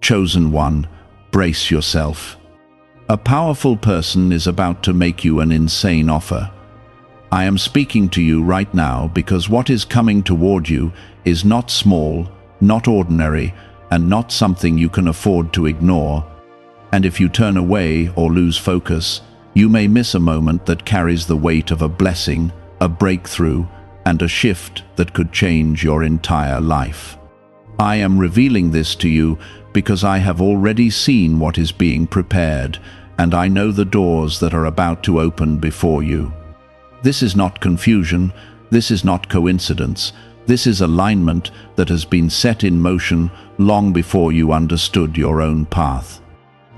Chosen one, brace yourself. A powerful person is about to make you an insane offer. I am speaking to you right now because what is coming toward you is not small, not ordinary, and not something you can afford to ignore. And if you turn away or lose focus, you may miss a moment that carries the weight of a blessing, a breakthrough, and a shift that could change your entire life. I am revealing this to you because I have already seen what is being prepared, and I know the doors that are about to open before you. This is not confusion, this is not coincidence, this is alignment that has been set in motion long before you understood your own path.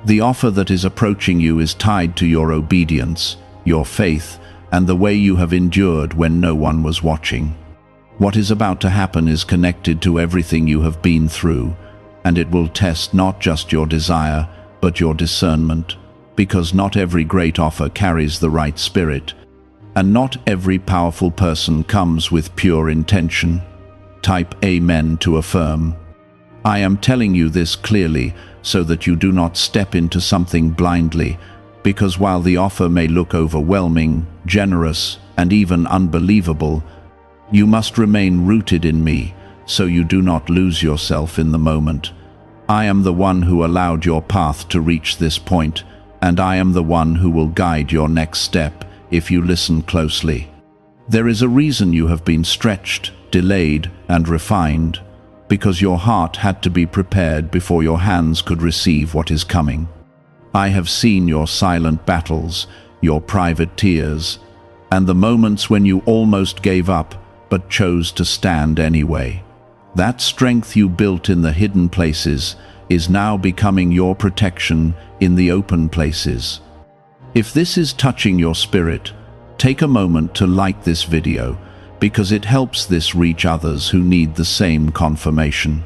The offer that is approaching you is tied to your obedience, your faith, and the way you have endured when no one was watching. What is about to happen is connected to everything you have been through, and it will test not just your desire, but your discernment, because not every great offer carries the right spirit, and not every powerful person comes with pure intention. Type Amen to affirm. I am telling you this clearly so that you do not step into something blindly, because while the offer may look overwhelming, generous, and even unbelievable, you must remain rooted in me so you do not lose yourself in the moment. I am the one who allowed your path to reach this point, and I am the one who will guide your next step if you listen closely. There is a reason you have been stretched, delayed, and refined, because your heart had to be prepared before your hands could receive what is coming. I have seen your silent battles, your private tears, and the moments when you almost gave up but chose to stand anyway. That strength you built in the hidden places is now becoming your protection in the open places. If this is touching your spirit, take a moment to like this video, because it helps this reach others who need the same confirmation.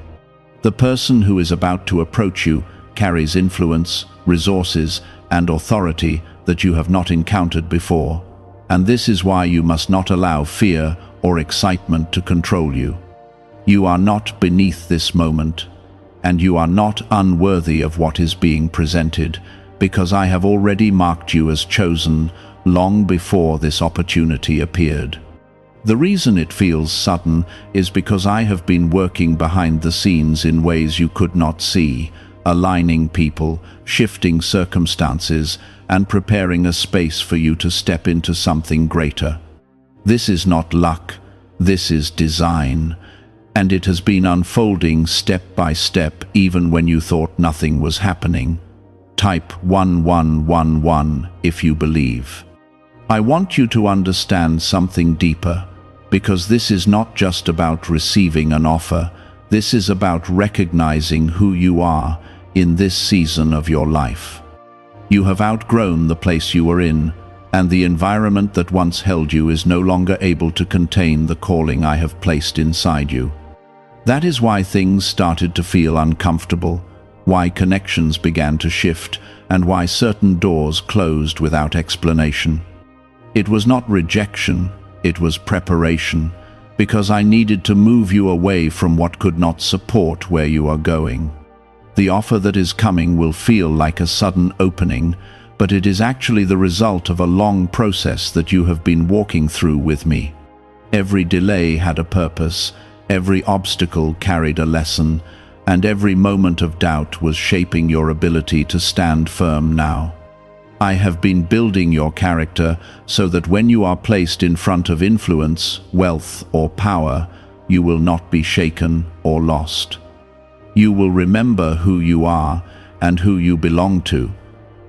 The person who is about to approach you carries influence, resources, and authority that you have not encountered before, and this is why you must not allow fear or excitement to control you. You are not beneath this moment, and you are not unworthy of what is being presented, because I have already marked you as chosen long before this opportunity appeared. The reason it feels sudden is because I have been working behind the scenes in ways you could not see, aligning people, shifting circumstances, and preparing a space for you to step into something greater. This is not luck, this is design, and it has been unfolding step by step even when you thought nothing was happening. Type 1111 if you believe. I want you to understand something deeper, because this is not just about receiving an offer, this is about recognizing who you are in this season of your life. You have outgrown the place you were in, and the environment that once held you is no longer able to contain the calling I have placed inside you. That is why things started to feel uncomfortable, why connections began to shift, and why certain doors closed without explanation. It was not rejection, it was preparation, because I needed to move you away from what could not support where you are going. The offer that is coming will feel like a sudden opening, but it is actually the result of a long process that you have been walking through with me. Every delay had a purpose, every obstacle carried a lesson, and every moment of doubt was shaping your ability to stand firm now. I have been building your character so that when you are placed in front of influence, wealth, or power, you will not be shaken or lost. You will remember who you are and who you belong to,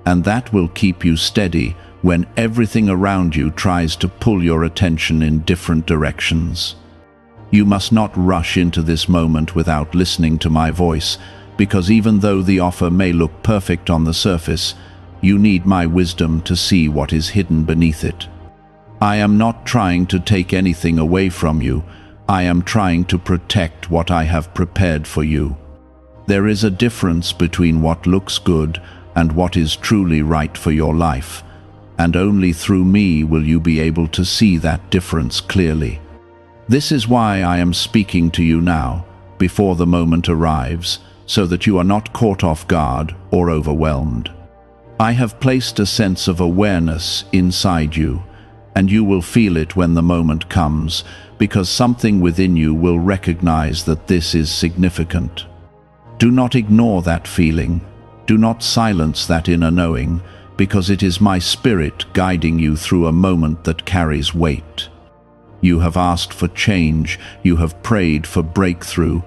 and that will keep you steady when everything around you tries to pull your attention in different directions. You must not rush into this moment without listening to my voice, because even though the offer may look perfect on the surface, you need my wisdom to see what is hidden beneath it. I am not trying to take anything away from you. I am trying to protect what I have prepared for you. There is a difference between what looks good and what is truly right for your life, and only through me will you be able to see that difference clearly. This is why I am speaking to you now, before the moment arrives, so that you are not caught off guard or overwhelmed. I have placed a sense of awareness inside you, and you will feel it when the moment comes, because something within you will recognize that this is significant. Do not ignore that feeling. Do not silence that inner knowing, because it is my spirit guiding you through a moment that carries weight. You have asked for change, you have prayed for breakthrough,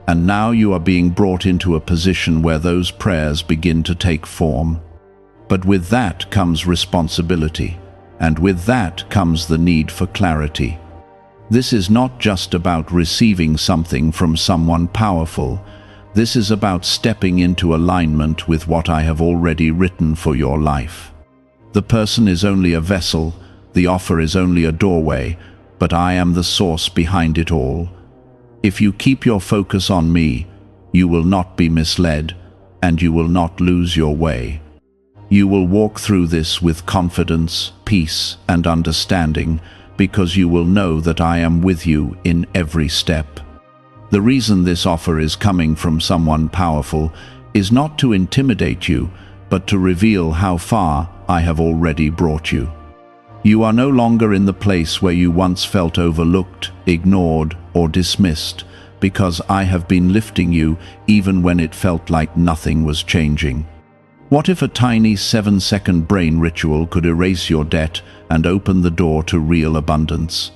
and now you are being brought into a position where those prayers begin to take form. But with that comes responsibility, and with that comes the need for clarity. This is not just about receiving something from someone powerful. This is about stepping into alignment with what I have already written for your life. The person is only a vessel, the offer is only a doorway, but I am the source behind it all. If you keep your focus on me, you will not be misled, and you will not lose your way. You will walk through this with confidence, peace, and understanding, because you will know that I am with you in every step. The reason this offer is coming from someone powerful is not to intimidate you, but to reveal how far I have already brought you. You are no longer in the place where you once felt overlooked, ignored, or dismissed, because I have been lifting you even when it felt like nothing was changing. What if a tiny 7-second brain ritual could erase your debt and open the door to real abundance?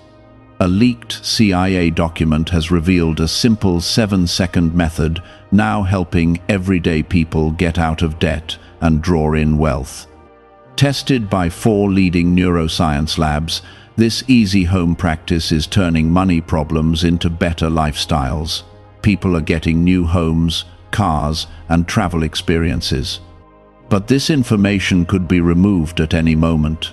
A leaked CIA document has revealed a simple 7-second method now helping everyday people get out of debt and draw in wealth. Tested by 4 leading neuroscience labs, this easy home practice is turning money problems into better lifestyles. People are getting new homes, cars, and travel experiences. But this information could be removed at any moment.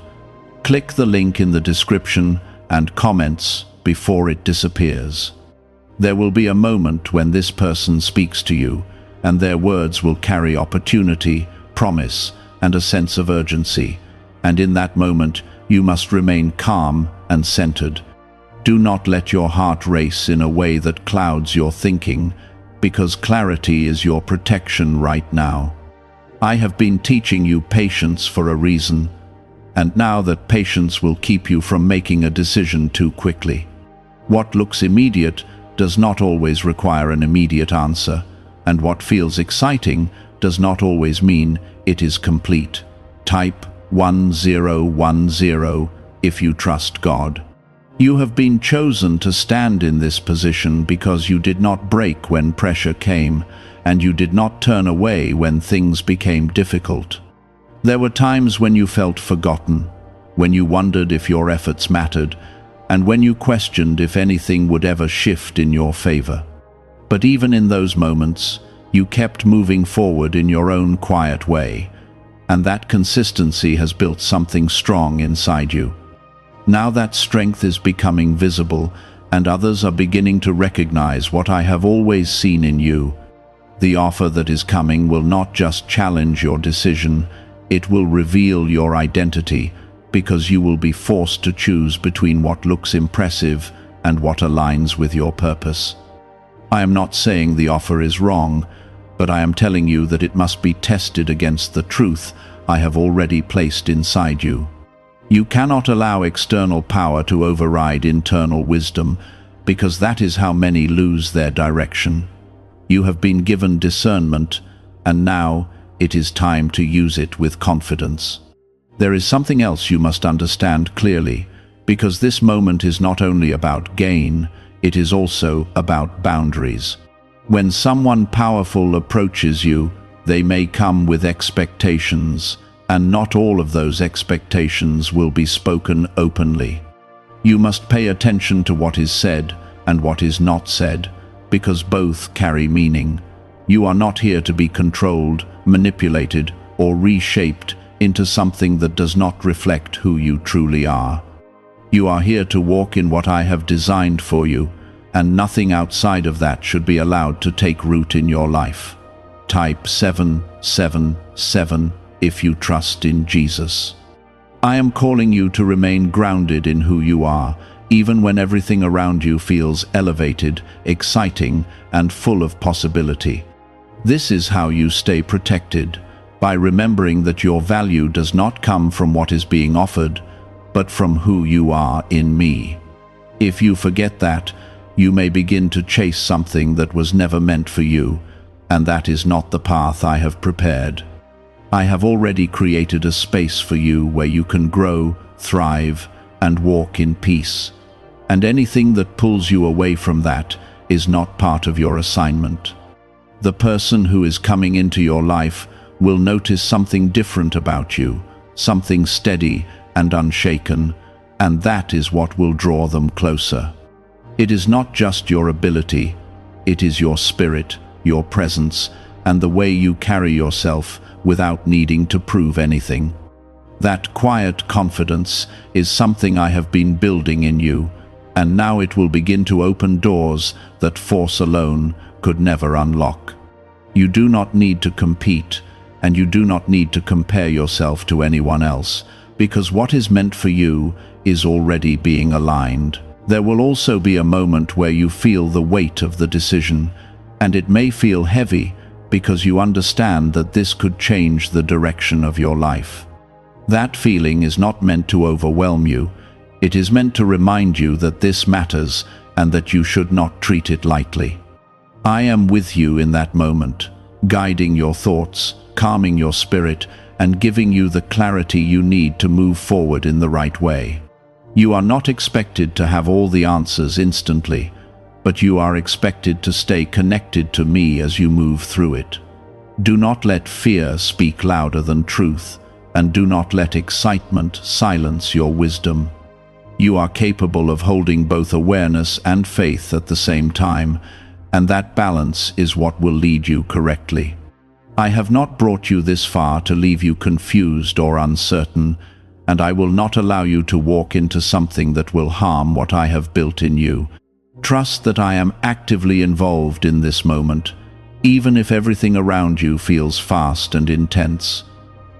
Click the link in the description and comments before it disappears. There will be a moment when this person speaks to you, and their words will carry opportunity, promise, and a sense of urgency. And in that moment, you must remain calm and centered. Do not let your heart race in a way that clouds your thinking, because clarity is your protection right now. I have been teaching you patience for a reason, and now that patience will keep you from making a decision too quickly. What looks immediate does not always require an immediate answer, and what feels exciting does not always mean it is complete. Type 1010 if you trust God. You have been chosen to stand in this position because you did not break when pressure came, and you did not turn away when things became difficult. There were times when you felt forgotten, when you wondered if your efforts mattered, and when you questioned if anything would ever shift in your favor. But even in those moments, you kept moving forward in your own quiet way, and that consistency has built something strong inside you. Now that strength is becoming visible, and others are beginning to recognize what I have always seen in you. The offer that is coming will not just challenge your decision, it will reveal your identity, because you will be forced to choose between what looks impressive and what aligns with your purpose. I am not saying the offer is wrong, but I am telling you that it must be tested against the truth I have already placed inside you. You cannot allow external power to override internal wisdom, because that is how many lose their direction. You have been given discernment, and now it is time to use it with confidence. There is something else you must understand clearly, because this moment is not only about gain, it is also about boundaries. When someone powerful approaches you, they may come with expectations, and not all of those expectations will be spoken openly. You must pay attention to what is said and what is not said, because both carry meaning. You are not here to be controlled, manipulated, or reshaped into something that does not reflect who you truly are. You are here to walk in what I have designed for you, and nothing outside of that should be allowed to take root in your life. Type 777 if you trust in Jesus. I am calling you to remain grounded in who you are, even when everything around you feels elevated, exciting, and full of possibility. This is how you stay protected, by remembering that your value does not come from what is being offered, but from who you are in me. If you forget that, you may begin to chase something that was never meant for you, and that is not the path I have prepared. I have already created a space for you where you can grow, thrive, and walk in peace. And anything that pulls you away from that is not part of your assignment. The person who is coming into your life will notice something different about you, something steady and unshaken, and that is what will draw them closer. It is not just your ability, it is your spirit, your presence, and the way you carry yourself without needing to prove anything. That quiet confidence is something I have been building in you, and now it will begin to open doors that force alone could never unlock. You do not need to compete, and you do not need to compare yourself to anyone else, because what is meant for you is already being aligned. There will also be a moment where you feel the weight of the decision, and it may feel heavy because you understand that this could change the direction of your life. That feeling is not meant to overwhelm you. It is meant to remind you that this matters and that you should not treat it lightly. I am with you in that moment, guiding your thoughts, calming your spirit, and giving you the clarity you need to move forward in the right way. You are not expected to have all the answers instantly, but you are expected to stay connected to me as you move through it. Do not let fear speak louder than truth, and do not let excitement silence your wisdom. You are capable of holding both awareness and faith at the same time, and that balance is what will lead you correctly. I have not brought you this far to leave you confused or uncertain, and I will not allow you to walk into something that will harm what I have built in you. Trust that I am actively involved in this moment, even if everything around you feels fast and intense.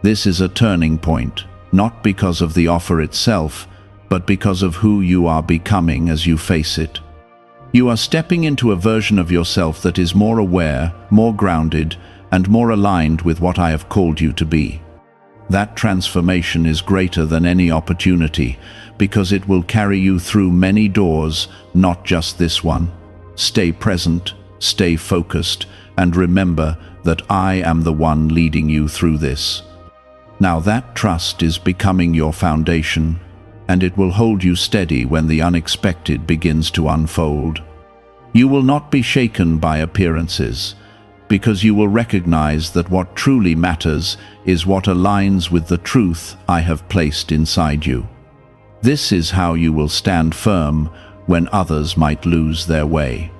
This is a turning point, not because of the offer itself, but because of who you are becoming as you face it. You are stepping into a version of yourself that is more aware, more grounded, and more aligned with what I have called you to be. That transformation is greater than any opportunity, because it will carry you through many doors, not just this one. Stay present, stay focused, and remember that I am the one leading you through this. Now that trust is becoming your foundation, and it will hold you steady when the unexpected begins to unfold. You will not be shaken by appearances, because you will recognize that what truly matters is what aligns with the truth I have placed inside you. This is how you will stand firm when others might lose their way.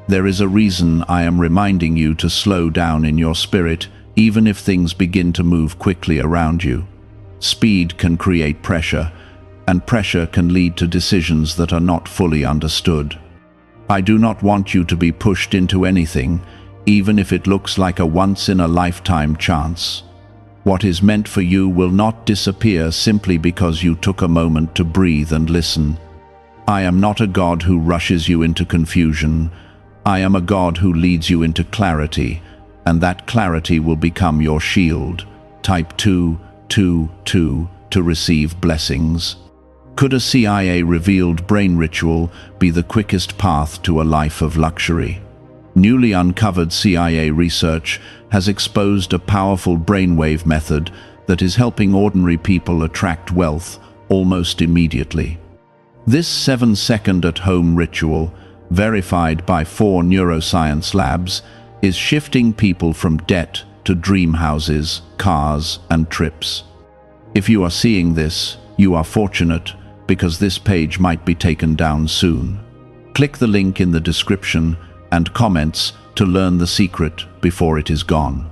There is a reason I am reminding you to slow down in your spirit, even if things begin to move quickly around you. Speed can create pressure, and pressure can lead to decisions that are not fully understood. I do not want you to be pushed into anything, even if it looks like a once-in-a-lifetime chance. What is meant for you will not disappear simply because you took a moment to breathe and listen. I am not a God who rushes you into confusion. I am a God who leads you into clarity, and that clarity will become your shield. Type 222 to receive blessings. Could a CIA-revealed brain ritual be the quickest path to a life of luxury? Newly uncovered CIA research has exposed a powerful brainwave method that is helping ordinary people attract wealth almost immediately. This 7-second at-home ritual, verified by 4 neuroscience labs, is shifting people from debt to dream houses, cars, and trips. If you are seeing this, you are fortunate, because this page might be taken down soon. Click the link in the description and comments to learn the secret before it is gone.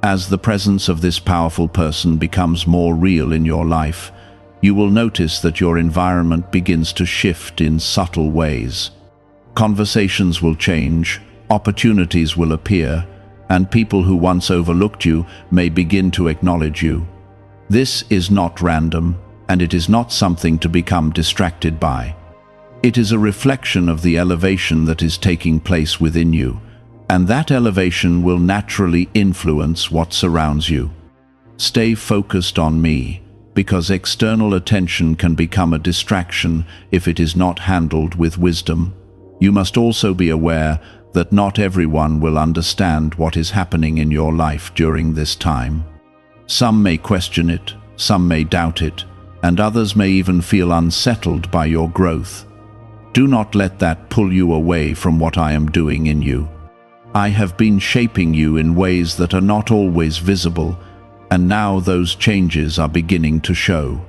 As the presence of this powerful person becomes more real in your life, you will notice that your environment begins to shift in subtle ways. Conversations will change, opportunities will appear, and people who once overlooked you may begin to acknowledge you. This is not random, and it is not something to become distracted by. It is a reflection of the elevation that is taking place within you, and that elevation will naturally influence what surrounds you. Stay focused on me, because external attention can become a distraction if it is not handled with wisdom. You must also be aware that not everyone will understand what is happening in your life during this time. Some may question it, some may doubt it, and others may even feel unsettled by your growth. Do not let that pull you away from what I am doing in you. I have been shaping you in ways that are not always visible, and now those changes are beginning to show.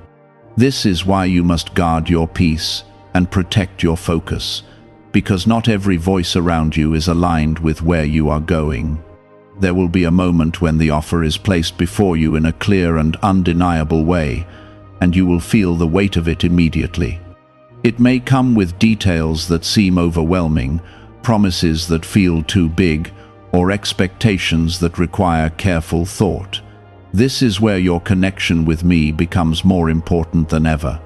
This is why you must guard your peace and protect your focus, because not every voice around you is aligned with where you are going. There will be a moment when the offer is placed before you in a clear and undeniable way, and you will feel the weight of it immediately. It may come with details that seem overwhelming, promises that feel too big, or expectations that require careful thought. This is where your connection with me becomes more important than ever.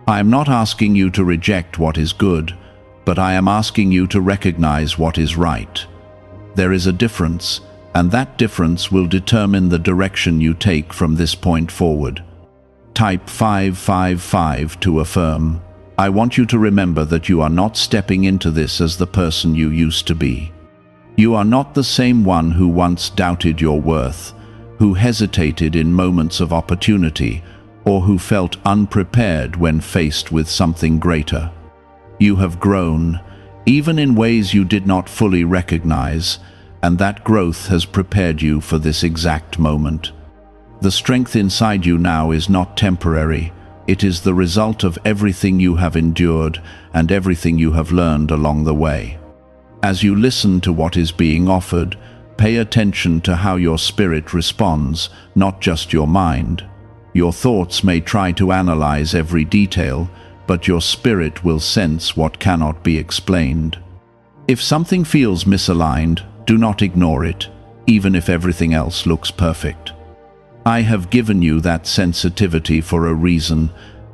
I am not asking you to reject what is good, but I am asking you to recognize what is right. There is a difference, and that difference will determine the direction you take from this point forward. Type 555 to affirm. I want you to remember that you are not stepping into this as the person you used to be. You are not the same one who once doubted your worth, who hesitated in moments of opportunity, or who felt unprepared when faced with something greater. You have grown, even in ways you did not fully recognize, and that growth has prepared you for this exact moment. The strength inside you now is not temporary. It is the result of everything you have endured and everything you have learned along the way. As you listen to what is being offered, pay attention to how your spirit responds, not just your mind. Your thoughts may try to analyze every detail, but your spirit will sense what cannot be explained. If something feels misaligned, do not ignore it, even if everything else looks perfect. I have given you that sensitivity for a reason,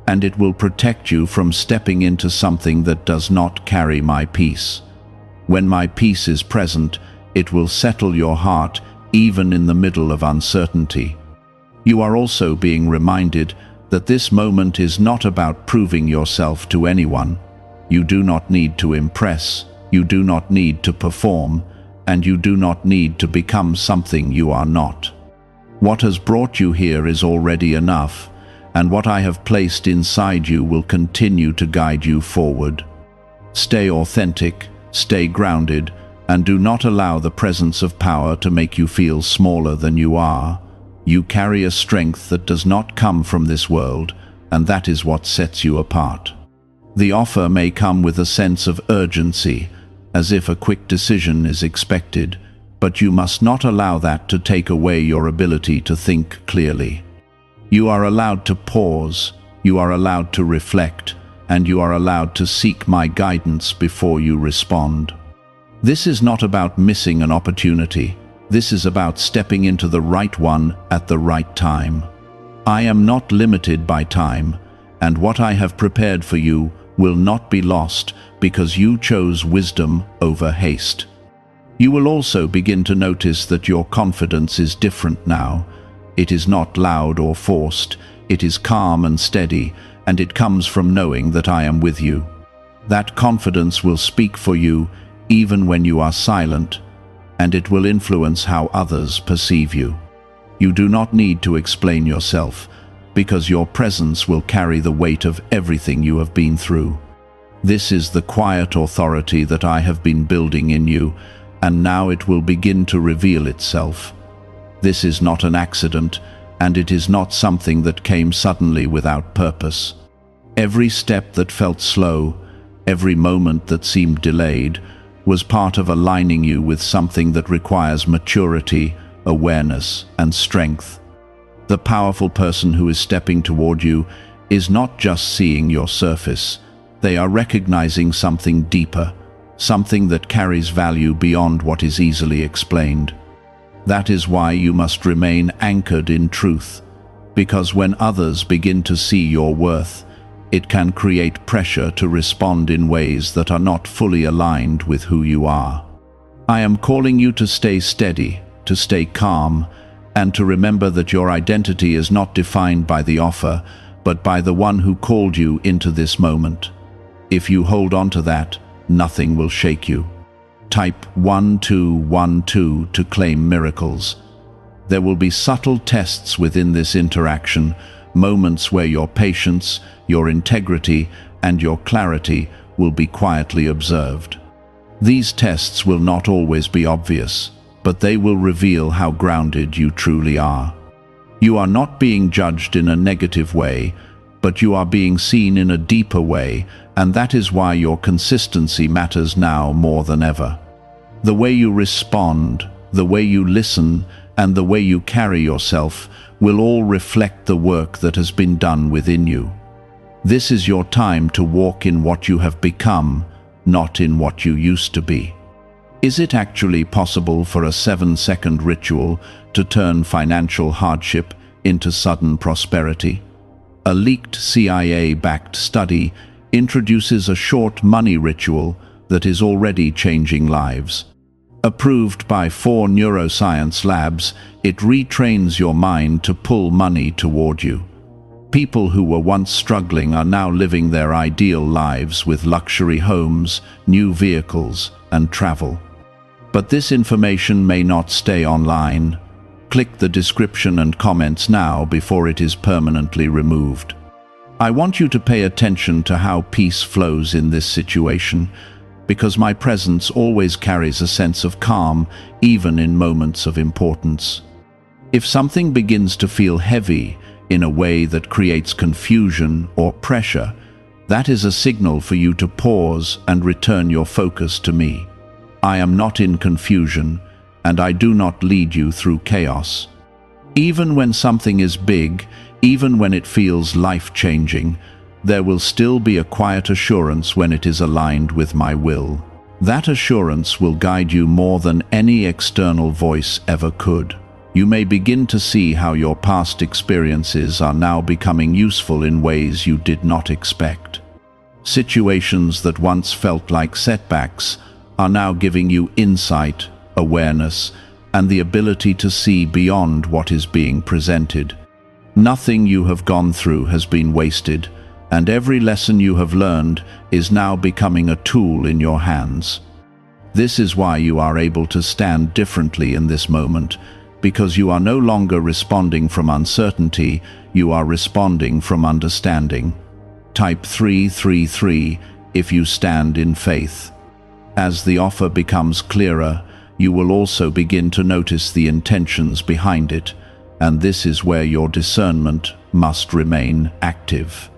and it will protect you from stepping into something that does not carry my peace. When my peace is present, it will settle your heart even in the middle of uncertainty. You are also being reminded that this moment is not about proving yourself to anyone. You do not need to impress, you do not need to perform, and you do not need to become something you are not. What has brought you here is already enough, and what I have placed inside you will continue to guide you forward. Stay authentic, stay grounded, and do not allow the presence of power to make you feel smaller than you are. You carry a strength that does not come from this world, and that is what sets you apart. The offer may come with a sense of urgency, as if a quick decision is expected, but you must not allow that to take away your ability to think clearly. You are allowed to pause, you are allowed to reflect, and you are allowed to seek my guidance before you respond. This is not about missing an opportunity. This is about stepping into the right one at the right time. I am not limited by time, and what I have prepared for you will not be lost because you chose wisdom over haste. You will also begin to notice that your confidence is different now. It is not loud or forced, it is calm and steady, and it comes from knowing that I am with you. That confidence will speak for you even when you are silent, and it will influence how others perceive you. You do not need to explain yourself, because your presence will carry the weight of everything you have been through. This is the quiet authority that I have been building in you, and now it will begin to reveal itself. This is not an accident, and it is not something that came suddenly without purpose. Every step that felt slow, every moment that seemed delayed, was part of aligning you with something that requires maturity, awareness, and strength. The powerful person who is stepping toward you is not just seeing your surface. They are recognizing something deeper, something that carries value beyond what is easily explained. That is why you must remain anchored in truth, because when others begin to see your worth, it can create pressure to respond in ways that are not fully aligned with who you are. I am calling you to stay steady, to stay calm, and to remember that your identity is not defined by the offer, but by the one who called you into this moment. If you hold on to that, nothing will shake you. Type 1212 to claim miracles. There will be subtle tests within this interaction, moments where your patience, your integrity, and your clarity will be quietly observed. These tests will not always be obvious, but they will reveal how grounded you truly are. You are not being judged in a negative way, but you are being seen in a deeper way, and that is why your consistency matters now more than ever. The way you respond, the way you listen, and the way you carry yourself will all reflect the work that has been done within you. This is your time to walk in what you have become, not in what you used to be. Is it actually possible for a 7-second ritual to turn financial hardship into sudden prosperity? A leaked CIA-backed study introduces a short money ritual that is already changing lives. Approved by 4 neuroscience labs, it retrains your mind to pull money toward you. People who were once struggling are now living their ideal lives with luxury homes, new vehicles, and travel. But this information may not stay online. Click the description and comments now before it is permanently removed. I want you to pay attention to how peace flows in this situation, because my presence always carries a sense of calm, even in moments of importance. If something begins to feel heavy in a way that creates confusion or pressure, that is a signal for you to pause and return your focus to me. I am not in confusion, and I do not lead you through chaos. Even when something is big, even when it feels life-changing, there will still be a quiet assurance when it is aligned with my will. That assurance will guide you more than any external voice ever could. You may begin to see how your past experiences are now becoming useful in ways you did not expect. Situations that once felt like setbacks are now giving you insight, awareness, and the ability to see beyond what is being presented. Nothing you have gone through has been wasted, and every lesson you have learned is now becoming a tool in your hands. This is why you are able to stand differently in this moment, because you are no longer responding from uncertainty, you are responding from understanding. Type 333 if you stand in faith. As the offer becomes clearer, you will also begin to notice the intentions behind it, and this is where your discernment must remain active.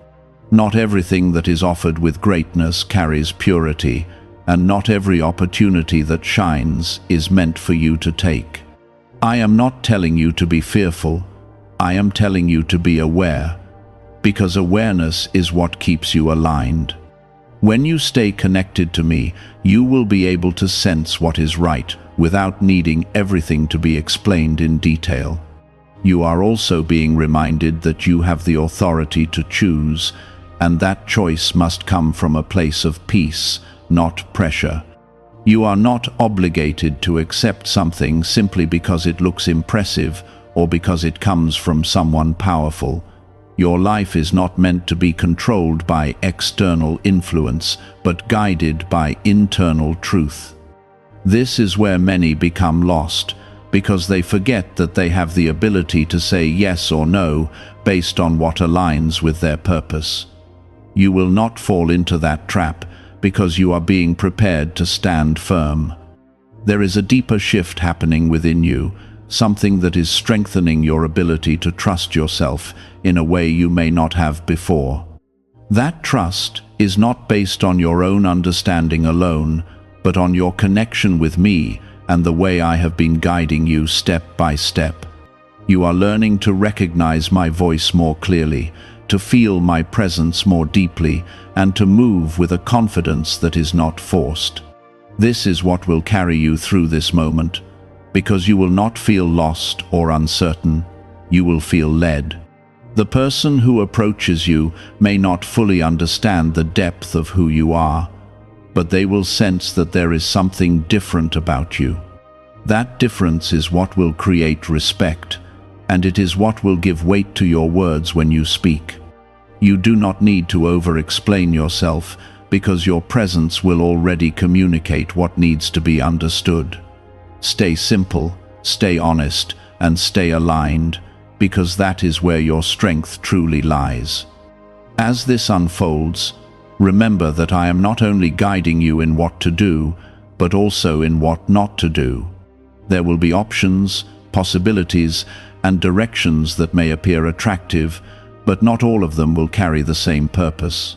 Not everything that is offered with greatness carries purity, and not every opportunity that shines is meant for you to take. I am not telling you to be fearful, I am telling you to be aware, because awareness is what keeps you aligned. When you stay connected to me, you will be able to sense what is right without needing everything to be explained in detail. You are also being reminded that you have the authority to choose, and that choice must come from a place of peace, not pressure. You are not obligated to accept something simply because it looks impressive or because it comes from someone powerful. Your life is not meant to be controlled by external influence, but guided by internal truth. This is where many become lost, because they forget that they have the ability to say yes or no based on what aligns with their purpose. You will not fall into that trap because you are being prepared to stand firm. There is a deeper shift happening within you, something that is strengthening your ability to trust yourself in a way you may not have before. That trust is not based on your own understanding alone, but on your connection with me and the way I have been guiding you step by step. You are learning to recognize my voice more clearly, to feel my presence more deeply, and to move with a confidence that is not forced. This is what will carry you through this moment, because you will not feel lost or uncertain, you will feel led. The person who approaches you may not fully understand the depth of who you are, but they will sense that there is something different about you. That difference is what will create respect, and it is what will give weight to your words when you speak. You do not need to over-explain yourself, because your presence will already communicate what needs to be understood. Stay simple, stay honest, and stay aligned, because that is where your strength truly lies. As this unfolds, remember that I am not only guiding you in what to do, but also in what not to do. There will be options, possibilities, and directions that may appear attractive, but not all of them will carry the same purpose.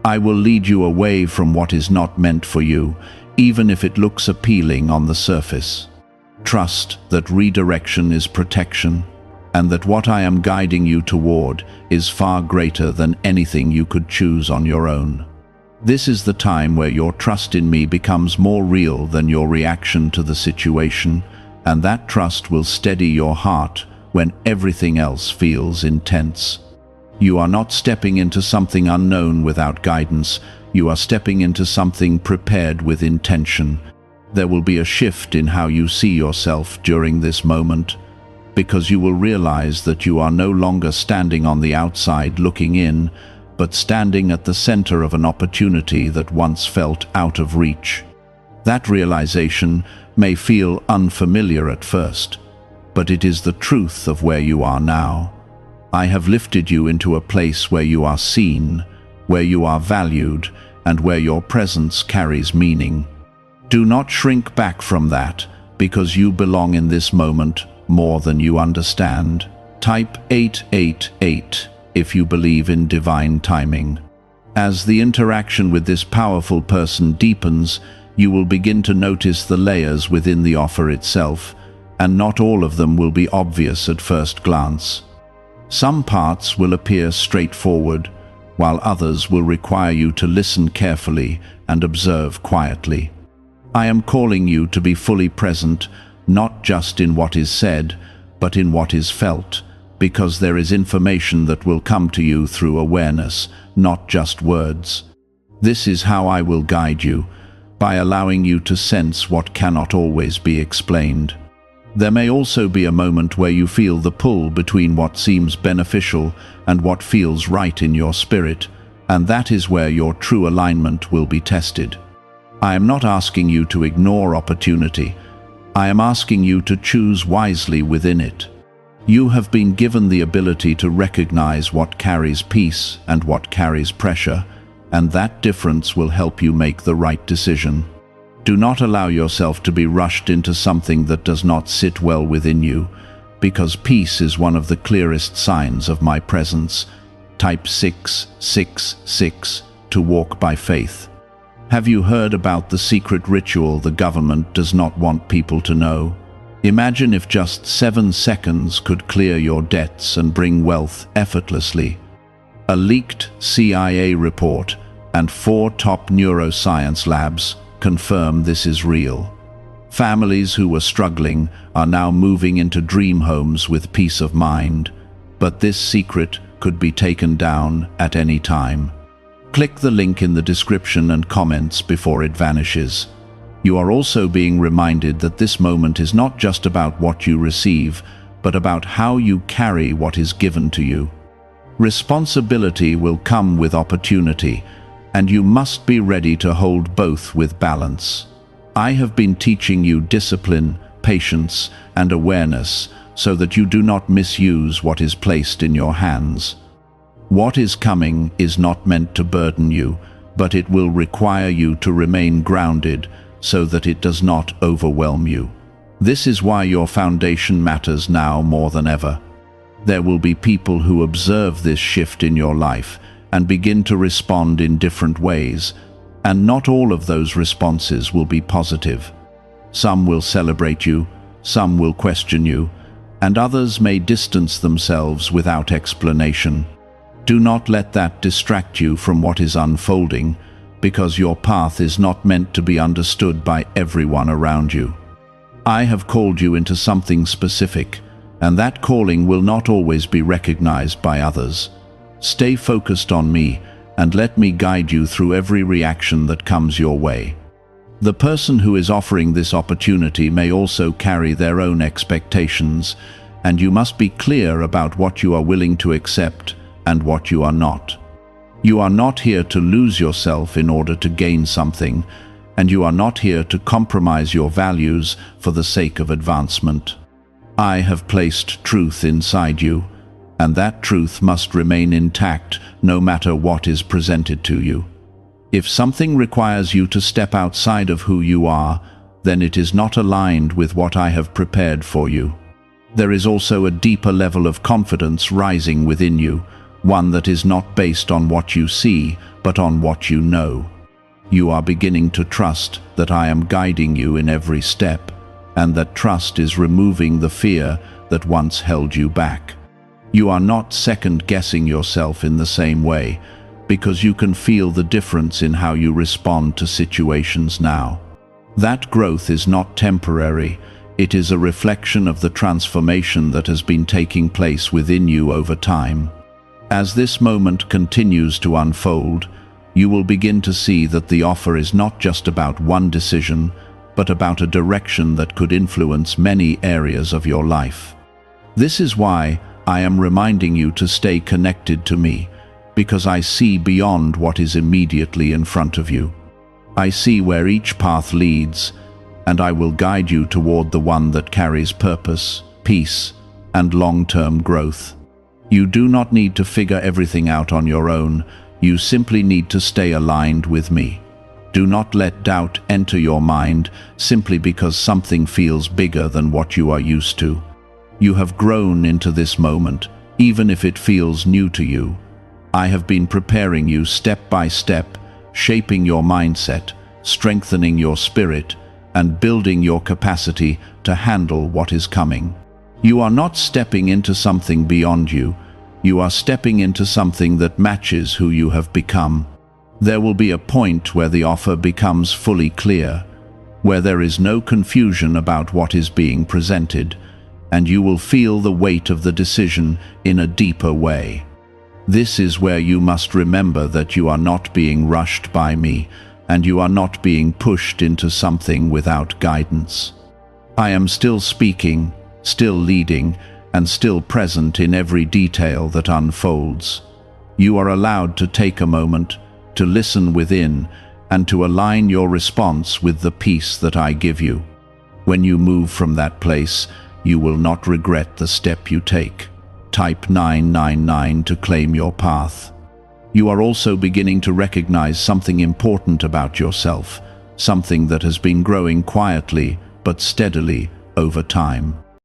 I will lead you away from what is not meant for you, even if it looks appealing on the surface. Trust that redirection is protection, and that what I am guiding you toward is far greater than anything you could choose on your own. This is the time where your trust in me becomes more real than your reaction to the situation, and that trust will steady your heart when everything else feels intense. You are not stepping into something unknown without guidance. You are stepping into something prepared with intention. There will be a shift in how you see yourself during this moment, because you will realize that you are no longer standing on the outside looking in, but standing at the center of an opportunity that once felt out of reach. That realization may feel unfamiliar at first, but it is the truth of where you are now. I have lifted you into a place where you are seen, where you are valued, and where your presence carries meaning. Do not shrink back from that, because you belong in this moment more than you understand. Type 888 if you believe in divine timing. As the interaction with this powerful person deepens, you will begin to notice the layers within the offer itself, and not all of them will be obvious at first glance. Some parts will appear straightforward, while others will require you to listen carefully and observe quietly. I am calling you to be fully present, not just in what is said, but in what is felt, because there is information that will come to you through awareness, not just words. This is how I will guide you, by allowing you to sense what cannot always be explained. There may also be a moment where you feel the pull between what seems beneficial and what feels right in your spirit, and that is where your true alignment will be tested. I am not asking you to ignore opportunity. I am asking you to choose wisely within it. You have been given the ability to recognize what carries peace and what carries pressure, and that difference will help you make the right decision. Do not allow yourself to be rushed into something that does not sit well within you, because peace is one of the clearest signs of my presence. Type 666 to walk by faith. Have you heard about the secret ritual the government does not want people to know? Imagine if just 7 seconds could clear your debts and bring wealth effortlessly. A leaked CIA report and 4 top neuroscience labs confirm this is real. Families who were struggling are now moving into dream homes with peace of mind, but this secret could be taken down at any time. Click the link in the description and comments before it vanishes. You are also being reminded that this moment is not just about what you receive, but about how you carry what is given to you. Responsibility will come with opportunity, and you must be ready to hold both with balance. I have been teaching you discipline, patience, and awareness so that you do not misuse what is placed in your hands. What is coming is not meant to burden you, but it will require you to remain grounded so that it does not overwhelm you. This is why your foundation matters now more than ever. There will be people who observe this shift in your life and begin to respond in different ways, and not all of those responses will be positive. Some will celebrate you, some will question you, and others may distance themselves without explanation. Do not let that distract you from what is unfolding, because your path is not meant to be understood by everyone around you. I have called you into something specific, and that calling will not always be recognized by others. Stay focused on me, and let me guide you through every reaction that comes your way. The person who is offering this opportunity may also carry their own expectations, and you must be clear about what you are willing to accept and what you are not. You are not here to lose yourself in order to gain something, and you are not here to compromise your values for the sake of advancement. I have placed truth inside you, and that truth must remain intact no matter what is presented to you. If something requires you to step outside of who you are, then it is not aligned with what I have prepared for you. There is also a deeper level of confidence rising within you, one that is not based on what you see, but on what you know. You are beginning to trust that I am guiding you in every step, and that trust is removing the fear that once held you back. You are not second-guessing yourself in the same way, because you can feel the difference in how you respond to situations now. That growth is not temporary, it is a reflection of the transformation that has been taking place within you over time. As this moment continues to unfold, you will begin to see that the offer is not just about one decision, but about a direction that could influence many areas of your life. This is why I am reminding you to stay connected to me, because I see beyond what is immediately in front of you. I see where each path leads, and I will guide you toward the one that carries purpose, peace, and long-term growth. You do not need to figure everything out on your own, you simply need to stay aligned with me. Do not let doubt enter your mind simply because something feels bigger than what you are used to. You have grown into this moment, even if it feels new to you. I have been preparing you step by step, shaping your mindset, strengthening your spirit, and building your capacity to handle what is coming. You are not stepping into something beyond you. You are stepping into something that matches who you have become. There will be a point where the offer becomes fully clear, where there is no confusion about what is being presented, and you will feel the weight of the decision in a deeper way. This is where you must remember that you are not being rushed by me, and you are not being pushed into something without guidance. I am still speaking, still leading, and still present in every detail that unfolds. You are allowed to take a moment, to listen within, and to align your response with the peace that I give you. When you move from that place, you will not regret the step you take. Type 999 to claim your path. You are also beginning to recognize something important about yourself, something that has been growing quietly but steadily over time.